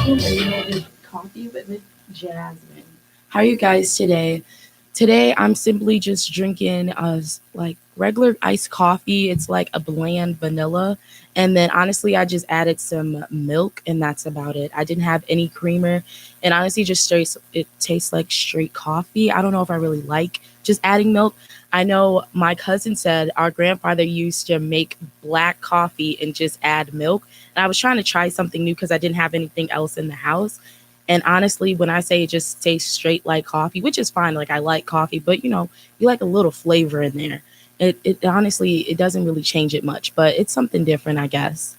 With coffee with Jasmine. How are you guys today? Today I'm simply just drinking like regular iced coffee. It's like a bland vanilla, and then honestly I just added some milk and that's about it. I didn't have any creamer, and honestly just straight it tastes like straight coffee. I don't know if I really like just adding milk. I know my cousin said our grandfather used to make black coffee and just add milk. And I was trying to try something new because I didn't have anything else in the house. And honestly, when I say it just tastes straight like coffee, which is fine, like I like coffee, but you like a little flavor in there. It honestly, it doesn't really change it much, but it's something different, I guess.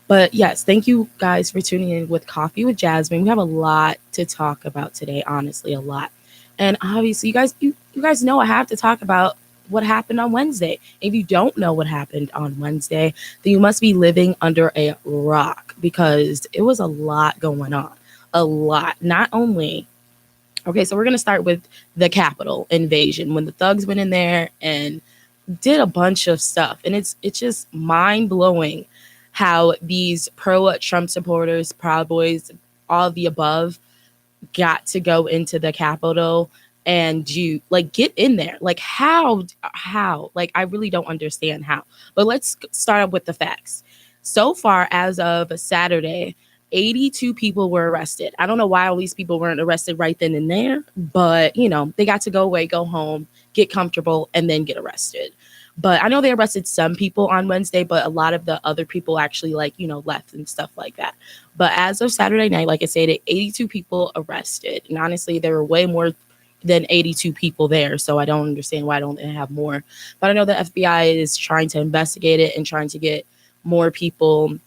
But yes, thank you guys for tuning in with Coffee with Jasmine. We have a lot to talk about today, honestly, a lot. And obviously, you guys know I have to talk about what happened on Wednesday. If you don't know what happened on Wednesday, then you must be living under a rock because it was a lot going on. A lot. Not only, okay, so we're going to start with the Capitol invasion when the thugs went in there and did a bunch of stuff. And it's just mind blowing how these pro Trump supporters, Proud Boys, all the above got to go into the Capitol and you like get in there. Like how? Like I really don't understand how. But let's start up with the facts. So far as of Saturday, 82 people were arrested. I don't know why all these people weren't arrested right then and there, but they got to go away, go home, get comfortable, and then get arrested. But I know they arrested some people on Wednesday, but a lot of the other people actually left and stuff like that. But as of Saturday night, like I said, 82 people arrested. And honestly, there were way more than 82 people there. So I don't understand why don't they have more. But I know the FBI is trying to investigate it and trying to get more people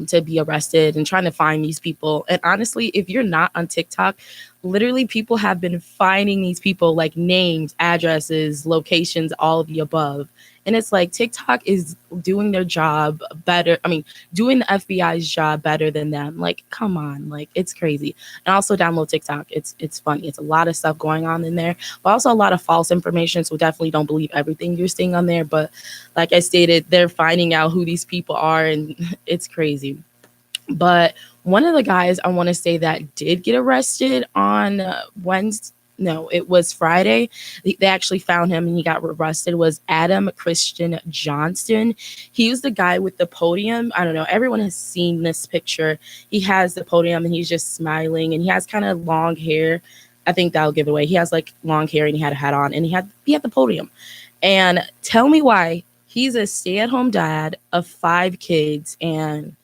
to be arrested and trying to find these people. And honestly, if you're not on TikTok, literally people have been finding these people like names, addresses, locations, all of the above. And it's like TikTok is doing their job better. I mean, doing the FBI's job better than them. Like, come on, like it's crazy. And also download TikTok. It's funny. It's a lot of stuff going on in there, but also a lot of false information. So definitely don't believe everything you're seeing on there. But like I stated, they're finding out who these people are, and it's crazy. But one of the guys I want to say that did get arrested on Wednesday. No, it was Friday. They actually found him and he got arrested was Adam Christian Johnston. He was the guy with the podium. I don't know. Everyone has seen this picture. He has the podium and he's just smiling and he has kind of long hair. I think that'll give it away. He has like long hair and he had a hat on and he had the podium. And tell me why. He's a stay-at-home dad of 5 kids, and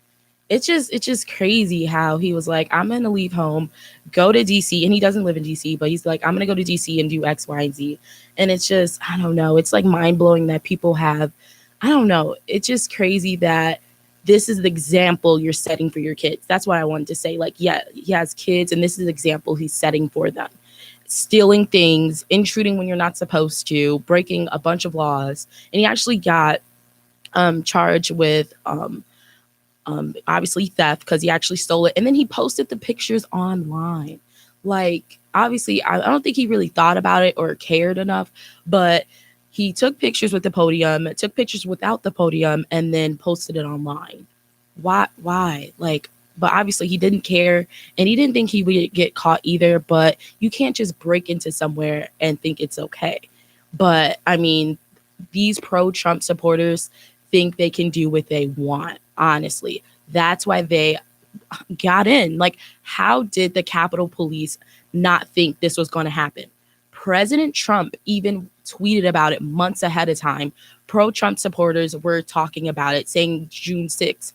it's just crazy how he was like, I'm gonna leave home, go to DC, and he doesn't live in DC, but he's like, I'm gonna go to DC and do X, Y, and Z. And it's just, I don't know, it's like mind blowing that people have, I don't know, it's just crazy that this is the example you're setting for your kids. That's what I wanted to say. Like, yeah, he has kids, and this is the example he's setting for them. Stealing things, intruding when you're not supposed to, breaking a bunch of laws, and he actually got charged with obviously theft because he actually stole it. And then he posted the pictures online. Like, obviously, I don't think he really thought about it or cared enough, but he took pictures with the podium, took pictures without the podium, and then posted it online. Why? Like, but obviously he didn't care and he didn't think he would get caught either. But you can't just break into somewhere and think it's okay. But I mean, these pro Trump supporters think they can do what they want, honestly. That's why they got in. Like, how did the Capitol Police not think this was going to happen? President Trump even tweeted about it months ahead of time. Pro Trump supporters were talking about it, saying January 6th,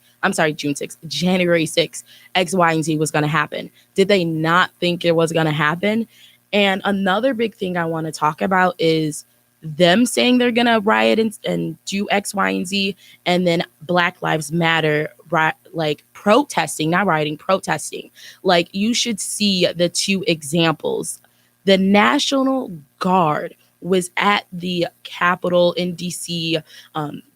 X, Y, and Z was going to happen. Did they not think it was going to happen? And another big thing I want to talk about is them saying they're going to riot and do X, Y, and Z, and then Black Lives Matter, like protesting, not rioting, protesting. Like, you should see the two examples. The National Guard was at the Capitol in DC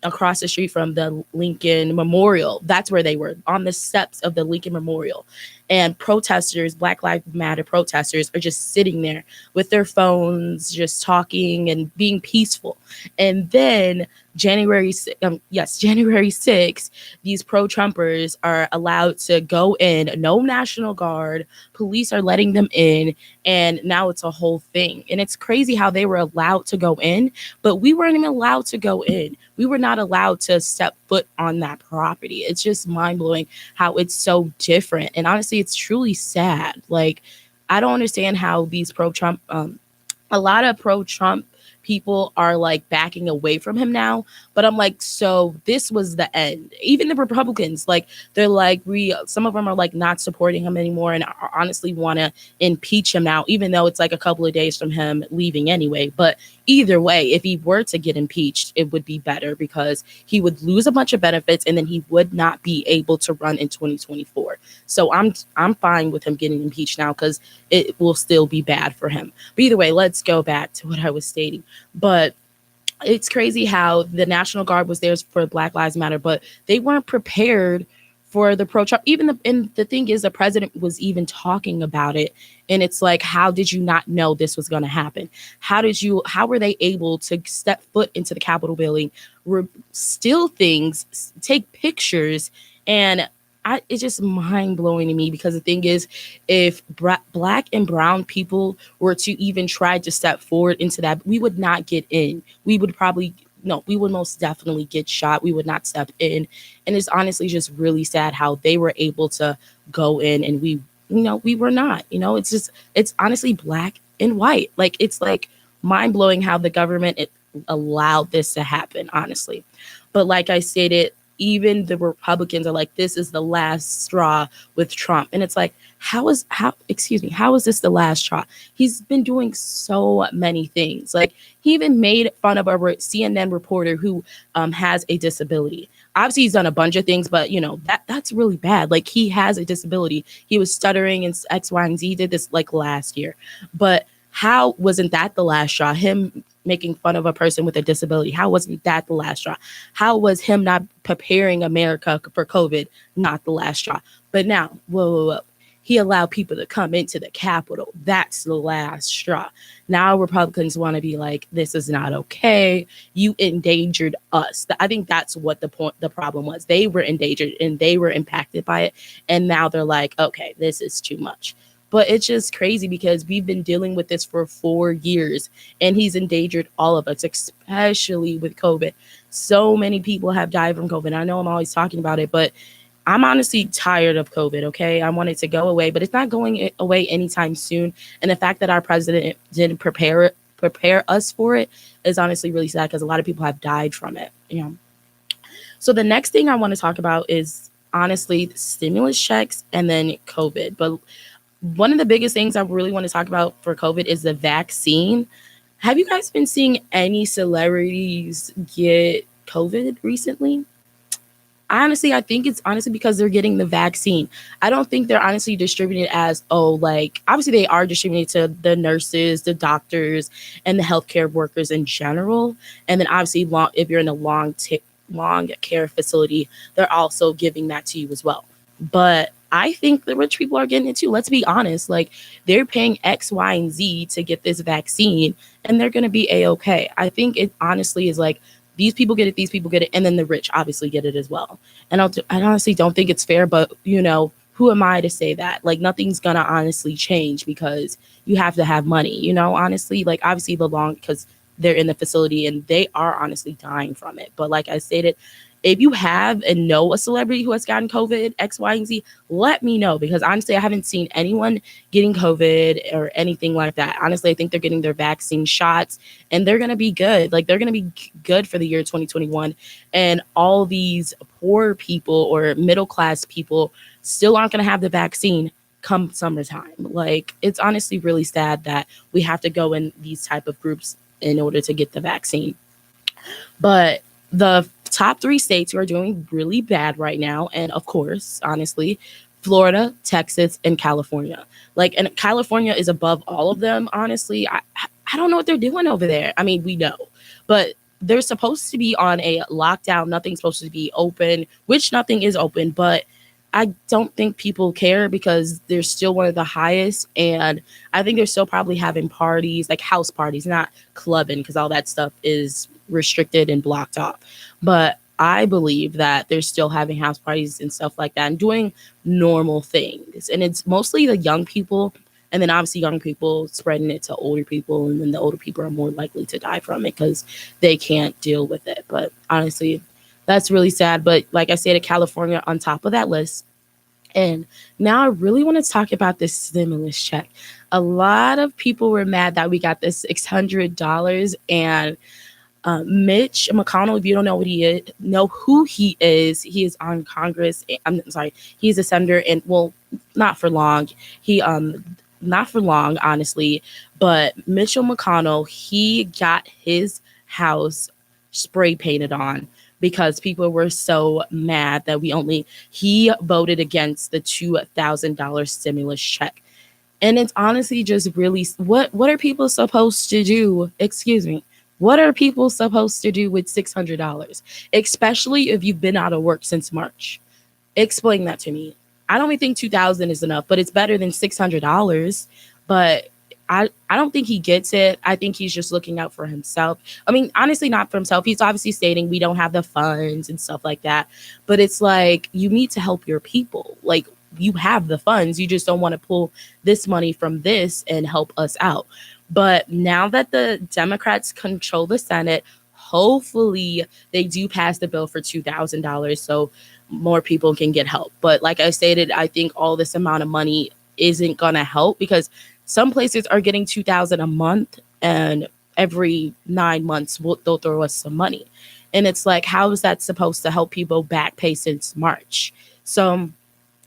across the street from the Lincoln Memorial. That's where they were, on the steps of the Lincoln Memorial. And protesters, Black Lives Matter protesters, are just sitting there with their phones, just talking and being peaceful. And then January 6th, these pro-Trumpers are allowed to go in, no National Guard, police are letting them in, and now it's a whole thing. And it's crazy how they were allowed to go in, but we weren't even allowed to go in. We were not allowed to step foot on that property. It's just mind-blowing how it's so different. And honestly, it's truly sad. Like, I don't understand how these pro-Trump, a lot of pro-Trump people are like backing away from him now. But I'm like, so this was the end. Even the Republicans, like, they're like, some of them are like not supporting him anymore and honestly want to impeach him now, even though it's like a couple of days from him leaving anyway. But either way, if he were to get impeached, it would be better because he would lose a bunch of benefits and then he would not be able to run in 2024. So I'm fine with him getting impeached now because it will still be bad for him. But either way, let's go back to what I was stating. But it's crazy how the National Guard was there for Black Lives Matter, but they weren't prepared for the pro-Trump. And the thing is, the president was even talking about it. And it's like, how did you not know this was going to happen? How were they able to step foot into the Capitol building, steal things, take pictures? And it's just mind blowing to me because the thing is, if Black and brown people were to even try to step forward into that, we would not get in. We would most definitely get shot. We would not step in. And it's honestly just really sad how they were able to go in and we were not. It's honestly black and white. Like, it's like mind blowing how the government allowed this to happen, honestly. But like I stated, even the Republicans are like, this is the last straw with Trump. And it's like, how is this the last straw? He's been doing so many things. Like, he even made fun of a CNN reporter who has a disability. Obviously, he's done a bunch of things, but that's really bad. Like, he has a disability. He was stuttering and X, Y, and Z. Did this like last year. But how wasn't that the last straw? Him making fun of a person with a disability. How wasn't that the last straw? How was him not preparing America for COVID not the last straw? But now, whoa. He allowed people to come into the Capitol. That's the last straw. Now Republicans want to be like, this is not okay. You endangered us. I think that's what the problem was. They were endangered and they were impacted by it. And now they're like, okay, this is too much. But it's just crazy because we've been dealing with this for 4 years and he's endangered all of us, especially with COVID. So many people have died from COVID. I know I'm always talking about it, but I'm honestly tired of COVID, okay? I want it to go away, but it's not going away anytime soon. And the fact that our president didn't prepare us for it is honestly really sad because a lot of people have died from it. So the next thing I want to talk about is honestly the stimulus checks and then COVID. But one of the biggest things I really want to talk about for COVID is the vaccine. Have you guys been seeing any celebrities get COVID recently? Honestly, I think it's honestly because they're getting the vaccine. I don't think they're honestly distributed as, obviously they are distributed to the nurses, the doctors, and the healthcare workers in general. And then obviously, if you're in a long care facility, they're also giving that to you as well. But I think the rich people are getting it too. Let's be honest. Like, they're paying X, Y, and Z to get this vaccine, and they're going to be A-okay. I think it honestly is like, these people get it, and then the rich obviously get it as well. And I honestly don't think it's fair, but, who am I to say that? Like, nothing's going to honestly change because you have to have money, honestly. Like, obviously because they're in the facility and they are honestly dying from it. But like I stated, if you have and know a celebrity who has gotten COVID, X, Y, and Z, let me know because honestly, I haven't seen anyone getting COVID or anything like that. Honestly, I think they're getting their vaccine shots and they're going to be good. Like, they're going to be good for the year 2021. And all these poor people or middle class people still aren't going to have the vaccine come summertime. Like, it's honestly really sad that we have to go in these type of groups in order to get the vaccine. But the top 3 states who are doing really bad right now, and of course, honestly, Florida, Texas, and California. Like, and California is above all of them, honestly. I don't know what they're doing over there. I mean, we know. But they're supposed to be on a lockdown. Nothing's supposed to be open, which nothing is open, but I don't think people care because they're still one of the highest. And I think they're still probably having parties, like house parties, not clubbing, because all that stuff is restricted and blocked off. But I believe that they're still having house parties and stuff like that and doing normal things. And it's mostly the young people. And then obviously young people spreading it to older people. And then the older people are more likely to die from it because they can't deal with it. But honestly, that's really sad. But like I said, California on top of that list. And now I really want to talk about this stimulus check. A lot of people were mad that we got this $600, and Mitch McConnell, if you don't know what he is, know who he is on Congress. I'm sorry, he's a senator, and well, not for long. Not for long, honestly. But Mitchell McConnell, he got his house spray painted on because people were so mad that he voted against the $2,000 stimulus check. And it's honestly just really, what are people supposed to do? Excuse me. What are people supposed to do with $600, especially if you've been out of work since March? Explain that to me. I don't even think 2,000 is enough, but it's better than $600. But I don't think he gets it. I think he's just looking out for himself. I mean, honestly, not for himself. He's obviously stating we don't have the funds and stuff like that. But it's like, you need to help your people. Like, you have the funds. You just don't want to pull this money from this and help us out. But now that the Democrats control the Senate, hopefully they do pass the bill for $2,000 so more people can get help. But like I stated, I think all this amount of money isn't going to help because some places are getting $2,000 a month, and every 9 months they'll throw us some money. And it's like, how is that supposed to help people back pay since March? So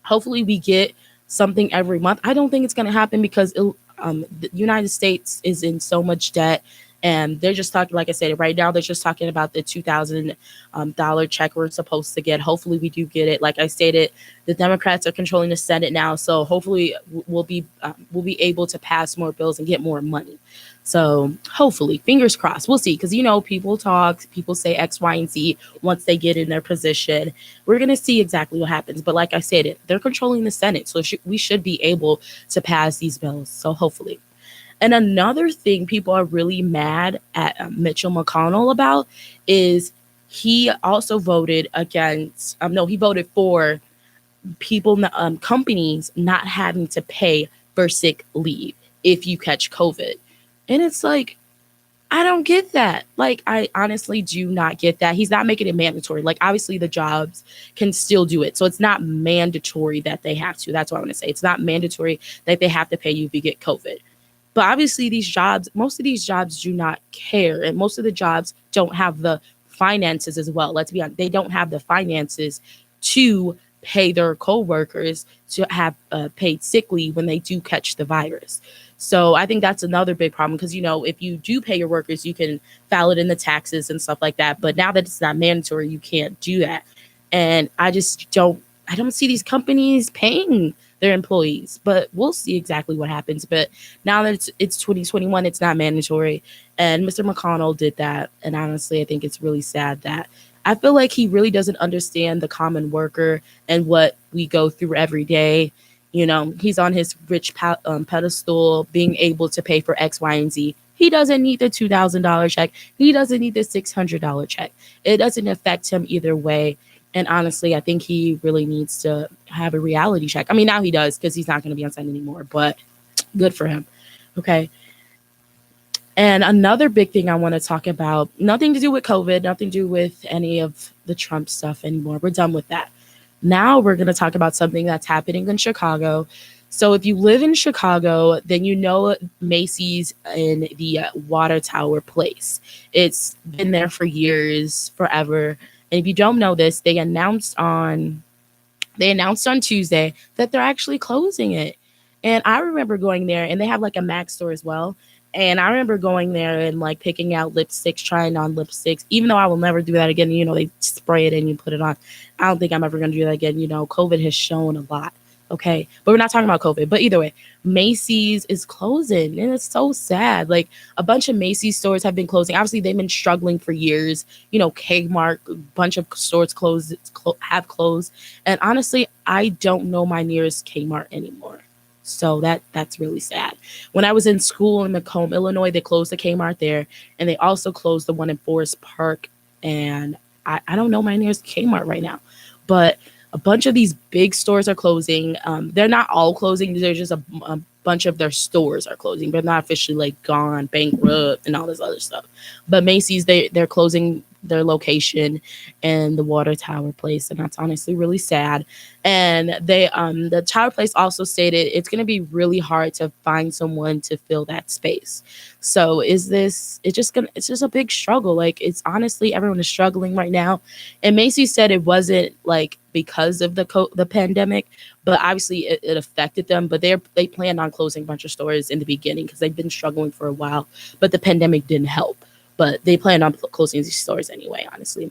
hopefully we get something every month. I don't think it's going to happen because the United States is in so much debt. And they're just talking, like I said, right now, they're just talking about the $2,000 check we're supposed to get. Hopefully we do get it. Like I stated, the Democrats are controlling the Senate now. So hopefully we'll be able to pass more bills and get more money. So hopefully, fingers crossed, we'll see. Because, people talk, people say X, Y, and Z once they get in their position. We're going to see exactly what happens. But like I said, they're controlling the Senate. So we should be able to pass these bills. So hopefully. And another thing people are really mad at Mitchell McConnell about is he also voted against, he voted for people, companies not having to pay for sick leave if you catch COVID. And it's like, I don't get that. Like, I honestly do not get that. He's not making it mandatory. Like, obviously the jobs can still do it. So it's not mandatory that they have to. That's what I want to say. It's not mandatory that they have to pay you if you get COVID. But obviously most of these jobs do not care. And most of the jobs don't have the finances as well. Let's be honest. They don't have the finances to pay their coworkers to have paid sick leave when they do catch the virus. So I think that's another big problem because, if you do pay your workers, you can file it in the taxes and stuff like that. But now that it's not mandatory, you can't do that. And I don't see these companies paying their employees, but we'll see exactly what happens. But now that it's 2021, it's not mandatory. And Mr. McConnell did that. And honestly, I think it's really sad that I feel like he really doesn't understand the common worker and what we go through every day. He's on his rich pedestal, being able to pay for X, Y, and Z. He doesn't need the $2,000 check. He doesn't need the $600 check. It doesn't affect him either way. And honestly, I think he really needs to have a reality check. I mean, now he does because he's not going to be on Senate anymore, but good for him. Okay. And another big thing I want to talk about, nothing to do with COVID, nothing to do with any of the Trump stuff anymore. We're done with that. Now we're going to talk about something that's happening in Chicago. So if you live in Chicago, then you know Macy's in the Water Tower Place. It's been there for years, forever. And if you don't know this, they announced on Tuesday that they're actually closing it. And I remember going there, and they have like a MAC store as well. And I remember going there and like picking out lipsticks, trying on lipsticks, even though I will never do that again. They spray it and you put it on. I don't think I'm ever going to do that again. COVID has shown a lot Okay. But we're not talking about COVID. But either way, Macy's is closing. And it's so sad. Like a bunch of Macy's stores have been closing. Obviously, they've been struggling for years. You know, Kmart, a bunch of stores have closed. And honestly, I don't know my nearest Kmart anymore. So that's really sad. When I was in school in Macomb, Illinois, they closed the Kmart there. And they also closed the one in Forest Park. And I don't know my nearest Kmart right now. But a bunch of these big stores are closing. They're not all closing. There's just a bunch of their stores are closing, but not officially like gone, bankrupt, and all this other stuff. But Macy's, they're closing their location in the Water Tower place, and that's honestly really sad. And the Tower place also stated it's going to be really hard to find someone to fill that space. So it's just a big struggle. Like it's honestly everyone is struggling right now. And Macy's said it wasn't like because of the pandemic, but obviously it affected them. But they planned on closing a bunch of stores in the beginning because they've been struggling for a while. But the pandemic didn't help. But they planned on closing these stores anyway, honestly.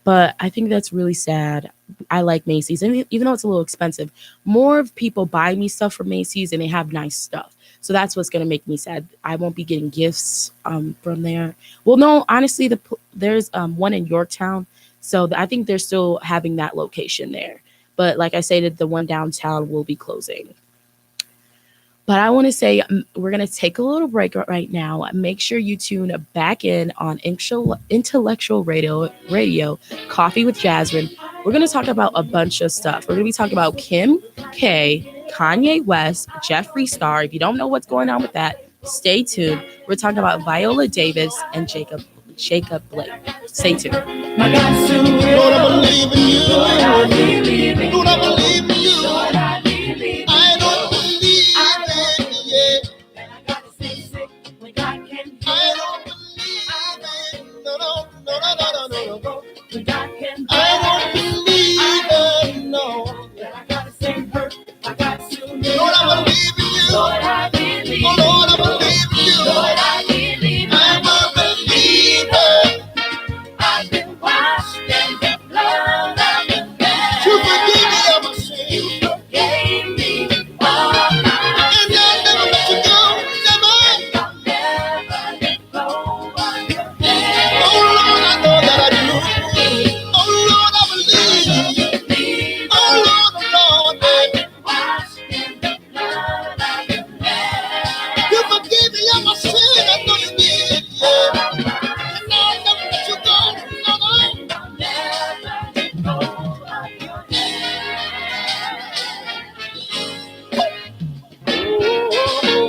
But I think that's really sad. I like Macy's, and even though it's a little expensive, more people buy me stuff from Macy's, and they have nice stuff. So that's what's gonna make me sad. I won't be getting gifts from there. Well, no, honestly, there's one in Yorktown, so I think they're still having that location there. But like I said, the one downtown will be closing. But I want to say we're going to take a little break right now. Make sure you tune back in on Intellectual Radio, Coffee with Jasmine. We're going to talk about a bunch of stuff. We're going to be talking about Kim K, Kanye West, Jeffree Star. If you don't know what's going on with that, stay tuned. We're talking about Viola Davis and Jacob Blake. Stay tuned. Lord, I believe in you. Lord, I believe in you. Lord, I believe in you. Lord, I believe in you. I don't believe in you. And I gotta stay sick when God can heal. I don't believe in no. When God can I don't believe in no. That I gotta stay hurt. I got to live. Lord, I believe in you. Lord, I believe. Oh, Lord, I believe in you. Lord, I believe. I'm a believer. I've been washed in the blood of the Lamb. You forgave me of my sin. You forgave me all my sins. And I'll never let you go. Never. I'll never let go of your hand. Oh Lord, I know that I do. Oh Lord, I believe. Oh Lord, I've been washed in the blood of the Lamb. You forgave me of my sin. I know you did. Yeah. And I'll never let you go.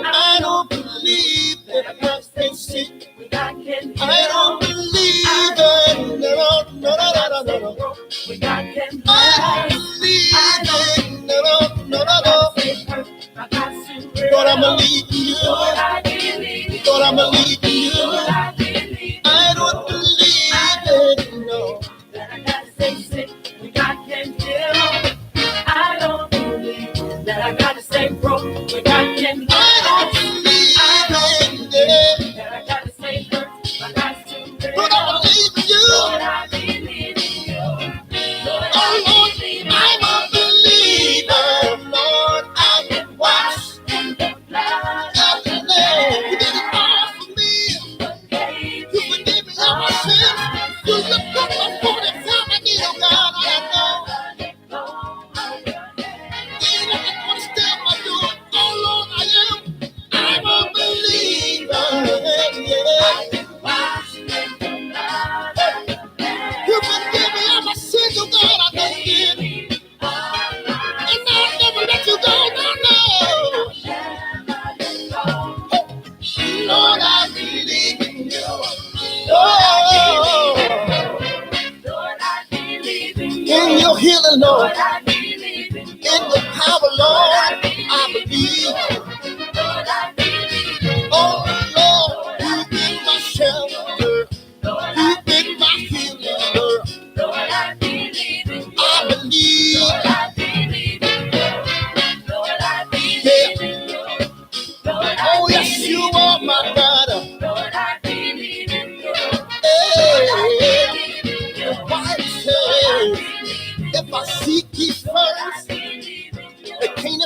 I don't believe that I can stay sick. I don't believe that. No. I don't believe it. No. Lord, I believe in you. Lord, I believe in you. I don't believe it. No. That I gotta stay sick when God can heal. I don't believe that I gotta stay broke when God can heal. I don't believe that I gotta stay hurt. I got to live. Lord, I believe in you. Lord, I believe in you. Lord, oh Lord, I'm a believer. Lord, I've been washed in the blood of the Lamb. You did it all for me. You forgave me all my sins. You looked up my 40 times. I need a God. I know. Ain't nothing gonna stop my doing. Oh Lord, I am. I'm a believer. Yeah. You forgive me of my sins, oh God, I know you did. And I'll never let you go, no. Lord, I believe in you. Oh, Lord, I believe in you. In your healing, Lord. Lord, I believe in you. In your power, Lord, I believe. Lord, I believe. Oh, Lord, you've been my shelter. You've been my healing, Lord. Lord, I believe in you. I believe. Lord, I believe in you. Lord, I believe in you. Lord, oh, yes, you are my God. Lord, I believe in you. Hey, your wife says, if I seek ye first the kingdom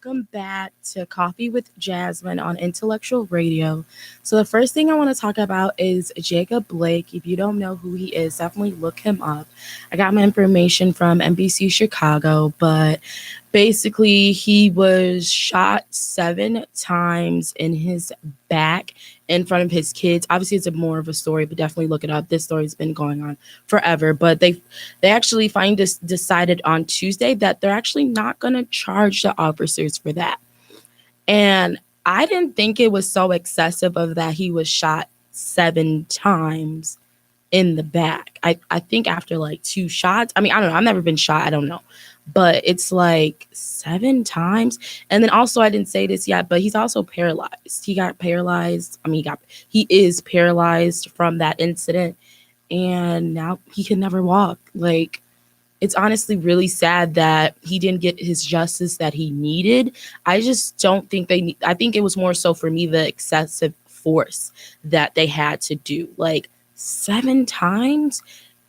welcome back to Coffee with Jasmine on Intellectual Radio. So, the first thing I want to talk about is Jacob Blake. If you don't know who he is, definitely look him up. I got my information from NBC Chicago, but basically, he was shot 7 times in his back in front of his kids. Obviously, it's a more of a story, but definitely look it up. This story's been going on forever, but they actually decided on Tuesday that they're actually not going to charge the officers for that. And I didn't think it was so excessive of that he was shot 7 times in the back. I think after like 2 shots, I mean, I don't know. I've never been shot. I don't know. But it's like 7 times. And then also, I didn't say this yet, but he's also paralyzed. He got paralyzed. I mean, he is paralyzed from that incident. And now he can never walk. Like, it's honestly really sad that he didn't get his justice that he needed. I just don't think I think it was more so for me the excessive force that they had to do. Like, 7 times?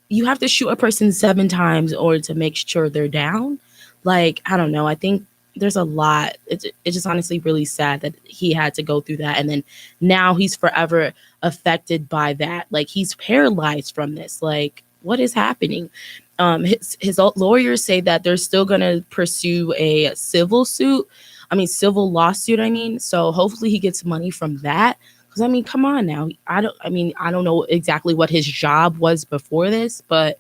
You have to shoot a person 7 times in order to make sure they're down. Like, I don't know. I think there's a lot. It's just honestly really sad that he had to go through that. And then now he's forever affected by that. Like, he's paralyzed from this. Like, what is happening? His lawyers say that they're still going to pursue a civil lawsuit. So hopefully he gets money from that. Because, I mean, come on now. I don't know exactly what his job was before this, but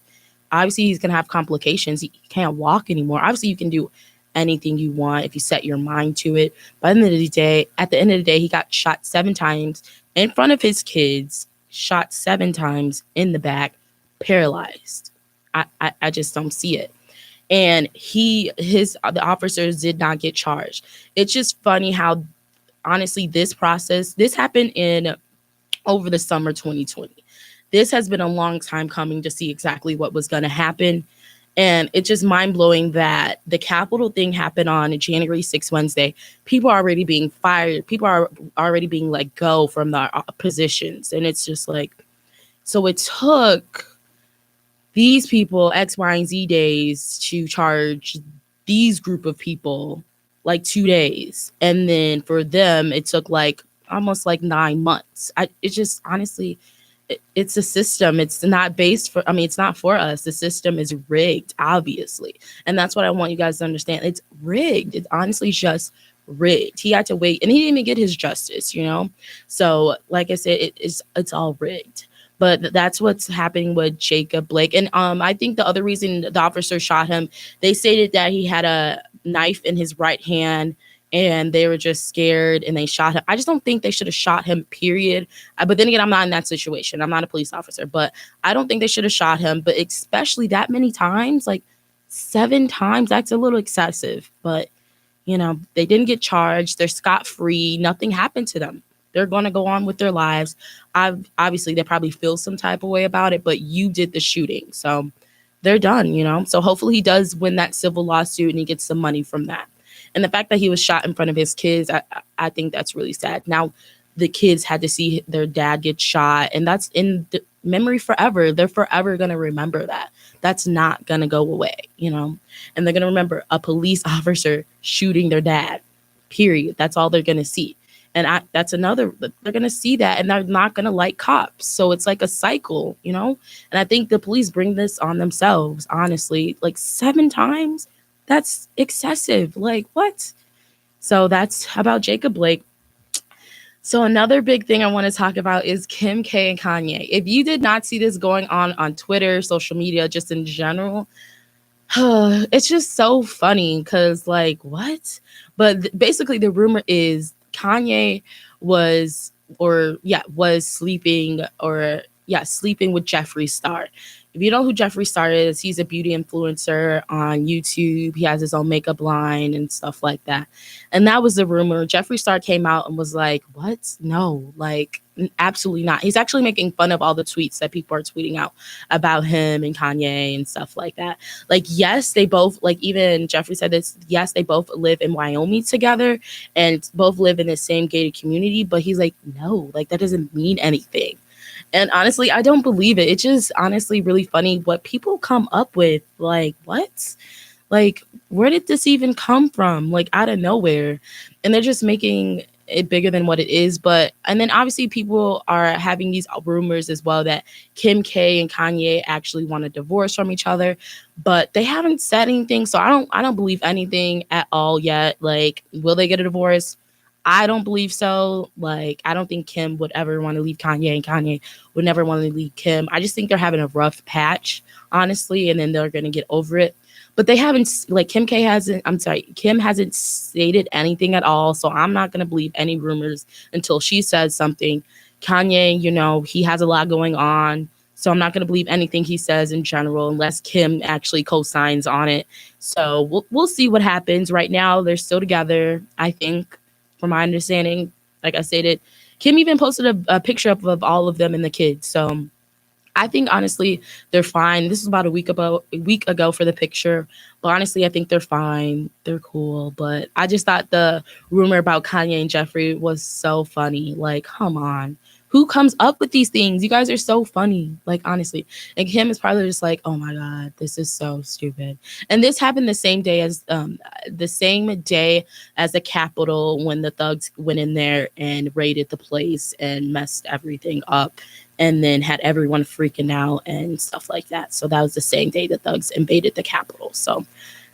obviously he's going to have complications. He can't walk anymore. Obviously you can do anything you want if you set your mind to it. But at the end of the day, he got shot 7 times in front of his kids, shot 7 times in the back, paralyzed. I just don't see it. And the officers did not get charged. It's just funny how, honestly, this happened in over the summer 2020. This has been a long time coming to see exactly what was going to happen. And it's just mind-blowing that the Capitol thing happened on January 6th, Wednesday. People are already being fired. People are already being let go from their positions. And it's just like, so it took these people X, Y, and Z days to charge these group of people like 2 days. And then for them, it took like almost like 9 months. It's just honestly, it's a system. It's not it's not for us. The system is rigged, obviously. And that's what I want you guys to understand. It's rigged. It's honestly just rigged. He had to wait and he didn't even get his justice, So like I said, it's all rigged. But that's what's happening with Jacob Blake. And I think the other reason the officer shot him, they stated that he had a knife in his right hand and they were just scared and they shot him. I just don't think they should have shot him, period. But then again, I'm not in that situation. I'm not a police officer, but I don't think they should have shot him. But especially that many times, like 7 times, that's a little excessive. But, they didn't get charged. They're scot-free. Nothing happened to them. They're going to go on with their lives. Obviously, they probably feel some type of way about it, but you did the shooting. So they're done, So hopefully he does win that civil lawsuit and he gets some money from that. And the fact that he was shot in front of his kids, I think that's really sad. Now, the kids had to see their dad get shot, and that's in the memory forever. They're forever going to remember that. That's not going to go away, And they're going to remember a police officer shooting their dad, period. That's all they're going to see. And that's another, they're going to see that and they're not going to like cops. So it's like a cycle, And I think the police bring this on themselves, honestly. Like 7 times, that's excessive. Like, what? So that's about Jacob Blake. So another big thing I want to talk about is Kim K and Kanye. If you did not see this going on Twitter, social media, just in general, it's just so funny because, like, what? But basically the rumor is Kanye was sleeping with Jeffree Star. If you know who Jeffree Star is, he's a beauty influencer on YouTube. He has his own makeup line and stuff like that. And that was the rumor. Jeffree Star came out and was like, what? No, like, absolutely not. He's actually making fun of all the tweets that people are tweeting out about him and Kanye and stuff like that. Like, yes, they both, like, even Jeffree said this, yes, they both live in Wyoming together and both live in the same gated community. But he's like, no, like, that doesn't mean anything. And honestly, I don't believe it. It's just honestly really funny what people come up with. Like, what? Like, where did this even come from? Like, out of nowhere. And they're just making it bigger than what it is. But, and then obviously people are having these rumors as well that Kim K and Kanye actually want a divorce from each other, but they haven't said anything. So I don't believe anything at all yet. Like, will they get a divorce? I don't believe so. Like, I don't think Kim would ever want to leave Kanye, and Kanye would never want to leave Kim. I just think they're having a rough patch, honestly, and then they're going to get over it. But they haven't, like, Kim hasn't stated anything at all. So I'm not going to believe any rumors until she says something. Kanye, he has a lot going on. So I'm not going to believe anything he says in general unless Kim actually co-signs on it. So we'll see what happens. Right now, they're still together, I think, from my understanding. Like I stated, Kim even posted a picture of all of them and the kids. So I think honestly they're fine. This was about a week ago for the picture, but honestly I think they're fine. They're cool. But I just thought the rumor about Kanye and Jeffrey was so funny. Like, come on. Who comes up with these things? You guys are so funny. Like, honestly. And Kim is probably just like, oh my God, this is so stupid. And this happened the same day as the Capitol, when the thugs went in there and raided the place and messed everything up and then had everyone freaking out and stuff like that. So that was the same day the thugs invaded the Capitol. So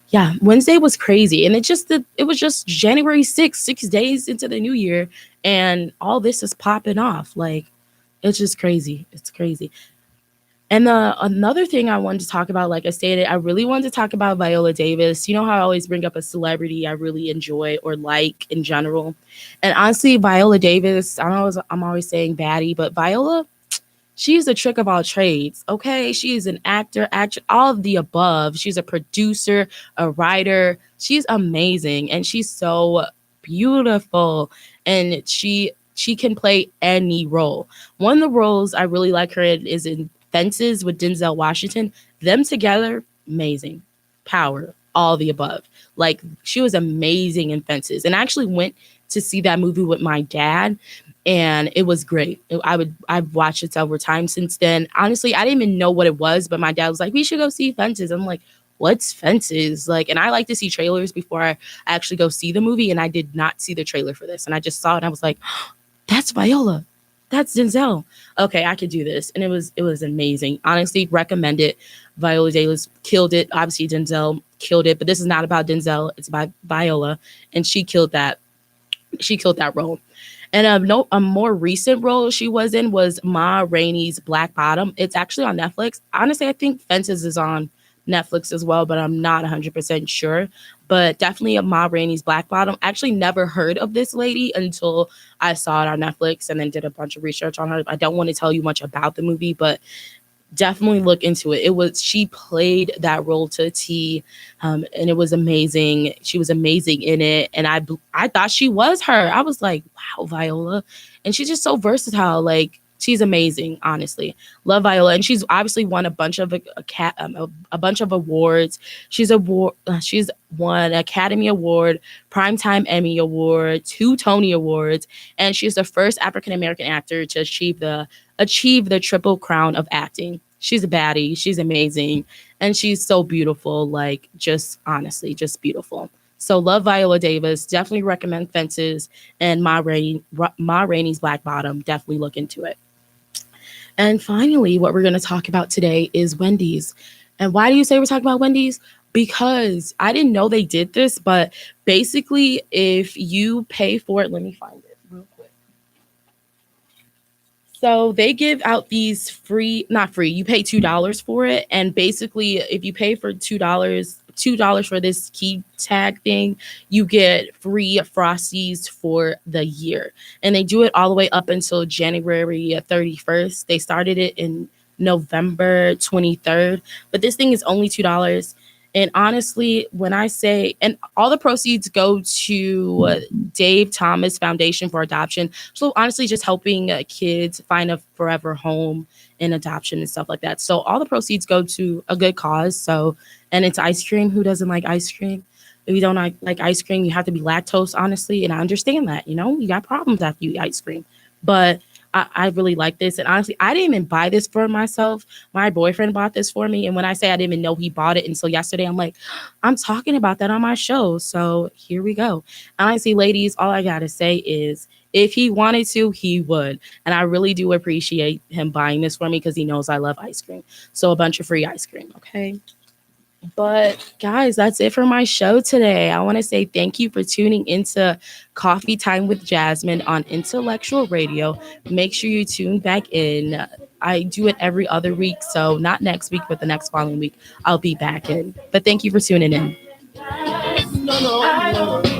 yeah, Wednesday was crazy. And it was just January 6th, 6 days into the new year, and all this is popping off. Like, it's just crazy. It's crazy. And another thing I wanted to talk about, like I stated, I really wanted to talk about Viola Davis. You know how I always bring up a celebrity I really enjoy or like in general. And honestly, Viola Davis, I know I'm always saying baddie, but Viola, she's a trick of all trades. Okay. She is an actor, all of the above. She's a producer, a writer. She's amazing. And she's so beautiful. And she can play any role. One of the roles I really like her in is in Fences with Denzel Washington. Them together, amazing. Power, all the above. Like, she was amazing in Fences. And I actually went to see that movie with my dad, and it was great. I've watched it several times since then. Honestly, I didn't even know what it was, but my dad was like, "We should go see Fences." I'm like, "What's Fences?" Like, and I like to see trailers before I actually go see the movie, and I did not see the trailer for this, and I just saw it, and I was like, "That's Viola, that's Denzel. Okay, I could do this," and it was amazing. Honestly, recommend it. Viola Davis killed it. Obviously, Denzel killed it, but this is not about Denzel. It's about Viola, and she killed that. She killed that role. And a more recent role she was in was Ma Rainey's Black Bottom. It's actually on Netflix. Honestly, I think Fences is on Netflix as well, but I'm not 100% sure. But definitely a Ma Rainey's Black Bottom. I actually never heard of this lady until I saw it on Netflix and then did a bunch of research on her. I don't want to tell you much about the movie, but definitely look into it. She played that role to a T, and it was amazing. She was amazing in it, and I thought she was her. I was like, wow, Viola, and she's just so versatile. Like, she's amazing. Honestly, love Viola, and she's obviously won a bunch of awards. She's won Academy Award, Primetime Emmy Award, 2 Tony Awards, and she's the first African American actor to achieve the triple crown of acting. She's a baddie. She's amazing. And she's so beautiful. Like, just honestly, just beautiful. So love Viola Davis. Definitely recommend Fences and Ma Rainey's Black Bottom. Definitely look into it. And finally, what we're going to talk about today is Wendy's. And why do you say we're talking about Wendy's? Because I didn't know they did this, but basically, if you pay for it, let me find it real quick. So they give out these not free, you pay $2 for it. And basically, if you pay for $2 for this key tag thing, you get free Frosties for the year. And they do it all the way up until January 31st. They started it in November 23rd, but this thing is only $2. And honestly, when I say, and all the proceeds go to Dave Thomas Foundation for Adoption. So honestly, just helping kids find a forever home in adoption and stuff like that. So all the proceeds go to a good cause. So, and it's ice cream. Who doesn't like ice cream? If you don't like ice cream, you have to be lactose, honestly. And I understand that, you got problems after you eat ice cream. But I really like this. And honestly, I didn't even buy this for myself. My boyfriend bought this for me. And when I say I didn't even know he bought it until yesterday, I'm like, I'm talking about that on my show. So here we go. Honestly, ladies, all I got to say is if he wanted to, he would. And I really do appreciate him buying this for me because he knows I love ice cream. So a bunch of free ice cream. Okay. But guys, that's it for my show today. I want to say thank you for tuning into Coffee Time with Jasmine on Intellectual Radio. Make sure you tune back in. I do it every other week, so not next week, but the next following week, I'll be back in. But thank you for tuning in. No, no, no.